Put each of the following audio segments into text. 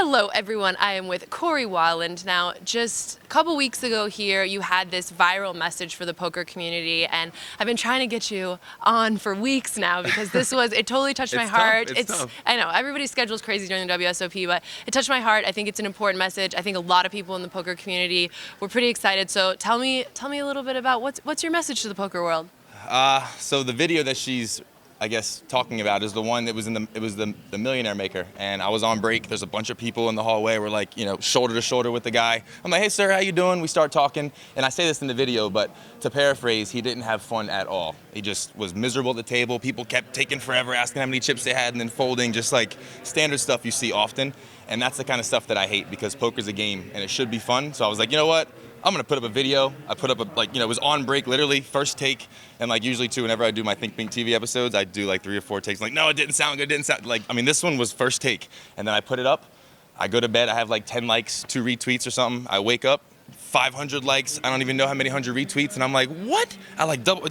Hello, everyone. I am with Cory Waaland. Now, just a couple weeks ago here, you had this viral message for the poker community, and I've been trying to get you on for weeks now because it totally touched my heart. It's tough. I know, everybody's schedule is crazy during the WSOP, but it touched my heart. I think it's an important message. I think a lot of people in the poker community were pretty excited. So tell me a little bit about what's your message to the poker world? So the video that she's, I guess, talking about is the one that was the Millionaire Maker, and I was on break. There's a bunch of people in the hallway. We're like, shoulder to shoulder with the guy. I'm like, hey sir, how you doing? We start talking, and I say this in the video, but to paraphrase, he didn't have fun at all. He just was miserable at the table. People kept taking forever, asking how many chips they had, and then folding, just like standard stuff you see often. And that's the kind of stuff that I hate, because poker's a game and it should be fun. So I was like, you know what? I'm gonna put up a video. I put up it was on break, literally, first take. And usually too, whenever I do my ThiNkBiNk TV episodes, I do 3 or 4 takes. No, it didn't sound good, this one was first take. And then I put it up, I go to bed, I have 10 likes, 2 retweets or something. I wake up, 500 likes, I don't even know how many 100 retweets. And I'm like, what? I double,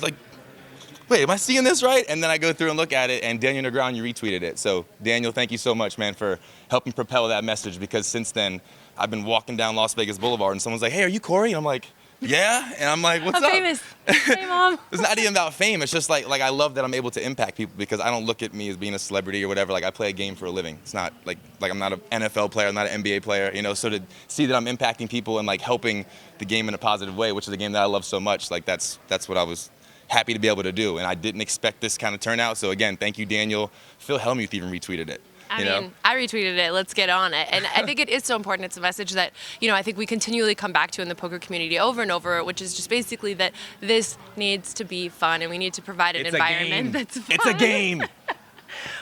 wait, am I seeing this right? And then I go through and look at it, and Daniel Negron, you retweeted it. So Daniel, thank you so much, man, for helping propel that message, because since then, I've been walking down Las Vegas Boulevard and someone's like, hey, are you Cory? And I'm like, yeah. And I'm like, what's I'm up? famous. Hey, Mom. It's not even about fame. It's just like I love that I'm able to impact people, because I don't look at me as being a celebrity or whatever. I play a game for a living. It's not like I'm not an NFL player, I'm not an NBA player, so to see that I'm impacting people and helping the game in a positive way, which is a game that I love so much, that's what I was happy to be able to do. And I didn't expect this kind of turnout. So again, thank you, Daniel. Phil Hellmuth even retweeted it. I mean, I retweeted it. Let's get on it. And I think it is so important. It's a message that, I think we continually come back to in the poker community over and over, which is just basically that this needs to be fun, and we need to provide an environment that's fun. It's a game.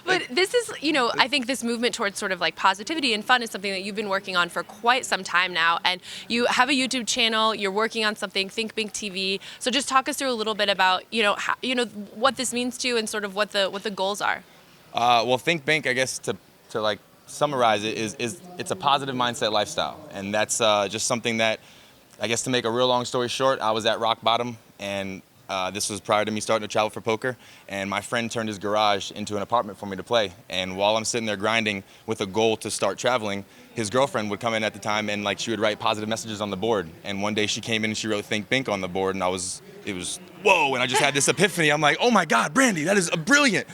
But this is, I think this movement towards sort of positivity and fun is something that you've been working on for quite some time now. And you have a YouTube channel, you're working on something, ThiNkBiNk TV. So just talk us through a little bit about, how, what this means to you and sort of what the goals are. Well, ThiNkBiNk, I guess, to summarize it, is it's a positive mindset lifestyle. And that's just something that, I guess, to make a real long story short, I was at rock bottom, and this was prior to me starting to travel for poker, and my friend turned his garage into an apartment for me to play. And while I'm sitting there grinding with a goal to start traveling, his girlfriend would come in at the time, and she would write positive messages on the board. And one day she came in and she wrote ThiNkBiNk on the board, and it was whoa, and I just had this epiphany. I'm like, oh my God, Brandy, that is brilliant.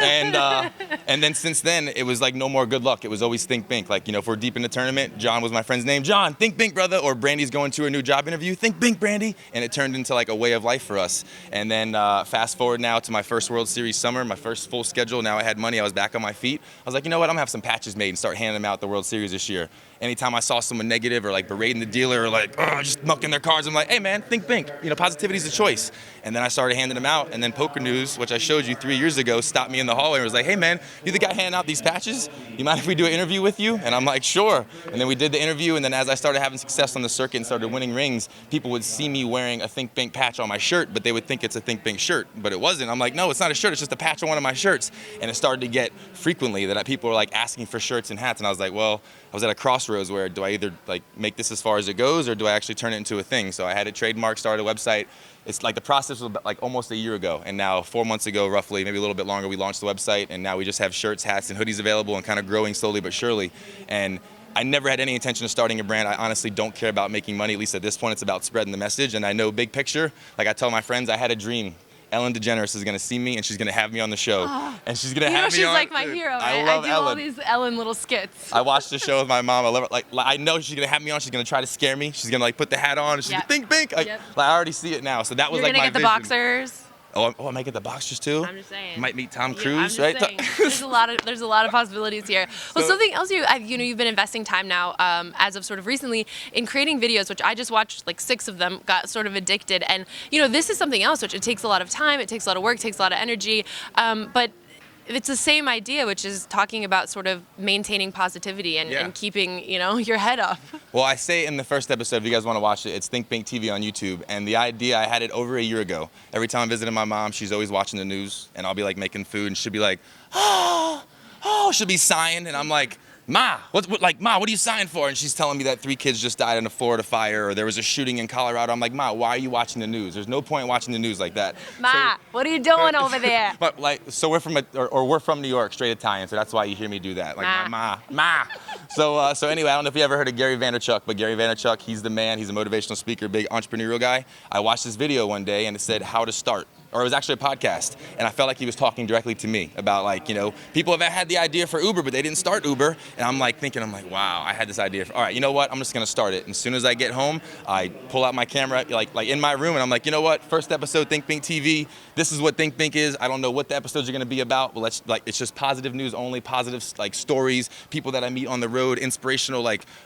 And then since then, it was no more good luck. It was always ThiNkBiNk. If we're deep in the tournament, John was my friend's name. John, ThiNkBiNk, brother. Or Brandy's going to a new job interview. ThiNkBiNk, Brandy. And it turned into a way of life for us. And then fast forward now to my first World Series summer, my first full schedule. Now I had money. I was back on my feet. I was like, you know what? I'm going to have some patches made and start handing them out the World Series this year. Anytime I saw someone negative or berating the dealer or just mucking their cards, I'm like, hey man, ThiNkBiNk. Positivity is a choice. And then I started handing them out. And then Poker News, which I showed you 3 years ago, stopped me in the hallway and was like, hey man, you the guy handing out these patches? You mind if we do an interview with you? And I'm like, sure. And then we did the interview. And then as I started having success on the circuit and started winning rings, people would see me wearing a ThiNkBiNk patch on my shirt, but they would think it's a ThiNkBiNk shirt. But it wasn't. I'm like, no, it's not a shirt. It's just a patch on one of my shirts. And it started to get frequently that people were asking for shirts and hats. And I was like, well, I was at a crossroads where do I either make this as far as it goes, or do I actually turn it into a thing? So I had a trademark, started a website. It's the process was almost a year ago, and now 4 months ago, roughly, maybe a little bit longer, we launched the website, and now we just have shirts, hats, and hoodies available, and kind of growing slowly but surely. And I never had any intention of starting a brand. I honestly don't care about making money. At least at this point, it's about spreading the message. And I know big picture. I tell my friends, I had a dream. Ellen DeGeneres is going to see me, and she's going to have me on the show. And she's going to have me she's on. like my hero. I love I do Ellen. all these Ellen little skits. I watched the show with my mom. I love her. I know she's going to have me on. She's going to try to scare me. She's going to put the hat on. And she's going to ThiNkBiNk. I already see it now. So that was You're my gonna get the vision. boxers. Oh, I might get the boxers too? I'm just saying. Might meet Tom I'm Cruise, just right? saying. There's a lot of possibilities here. Well, something else you've been investing time now, as of sort of recently, in creating videos, which I just watched 6 of them, got sort of addicted. And this is something else, which it takes a lot of time, it takes a lot of work, it takes a lot of energy, but it's the same idea, which is talking about sort of maintaining positivity and keeping, your head up. Well, I say in the first episode, if you guys want to watch it, it's ThiNkBiNk TV on YouTube. And the idea, I had it over a year ago. Every time I'm visiting my mom, she's always watching the news, and I'll be making food, and she'll be like, oh, she'll be sighing, and I'm like, Ma, what, Ma, what are you signed for? And she's telling me that 3 kids just died in a Florida fire, or there was a shooting in Colorado. I'm like, Ma, why are you watching the news? There's no point watching the news like that. Ma, what are you doing over there? But so we're from New York, straight Italian, so that's why you hear me do that. Like, ma. So anyway, I don't know if you ever heard of Gary Vaynerchuk, but Gary Vaynerchuk, he's the man. He's a motivational speaker, big entrepreneurial guy. I watched this video one day, and it said how to start. Or it was actually a podcast, and I felt like he was talking directly to me about, like, you know, people have had the idea for Uber, but they didn't start Uber, and I'm like, wow, I had this idea. All right, you know what? I'm just gonna start it. And as soon as I get home, I pull out my camera, like in my room, and I'm like, you know what? First episode, ThiNkBiNk TV. This is what ThiNkBiNk is. I don't know what the episodes are gonna be about, but it's just positive news only, positive stories, people that I meet on the road, inspirational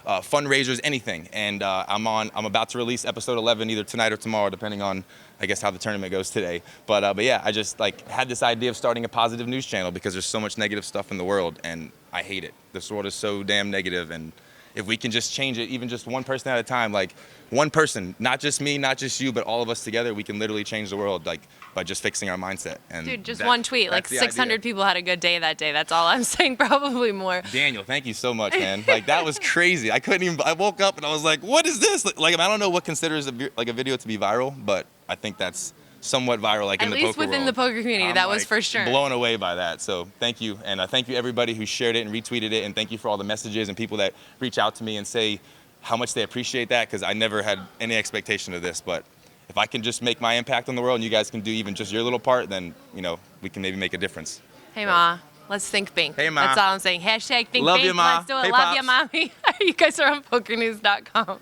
fundraisers, anything. And I'm about to release episode 11 either tonight or tomorrow, depending on, I guess, how the tournament goes today. But yeah, I just had this idea of starting a positive news channel because there's so much negative stuff in the world, and I hate it. This world is so damn negative, and if we can just change it, even just one person at a time, like one person, not just me, not just you, but all of us together, we can literally change the world, like, by just fixing our mindset. And dude, just one tweet, like 600 people had a good day that day. That's all I'm saying, probably more. Daniel, thank you so much, man. Like, that was crazy. I woke up and I was like, what is this? Like, I don't know what considers a video to be viral, but I think that's somewhat viral, like in the poker world. At least within the poker community, that was for sure. Blown away by that. So thank you, and thank you everybody who shared it and retweeted it, and thank you for all the messages and people that reach out to me and say how much they appreciate that, because I never had any expectation of this. But if I can just make my impact on the world, and you guys can do even just your little part, then, you know, we can maybe make a difference. Hey, Ma. Let's ThiNkBiNk. Hey, Ma. That's all I'm saying. #ThiNkBiNk. Love you, Ma. Let's do it. Hey, Love Pops. you, Mommy. You guys are on pokernews.com.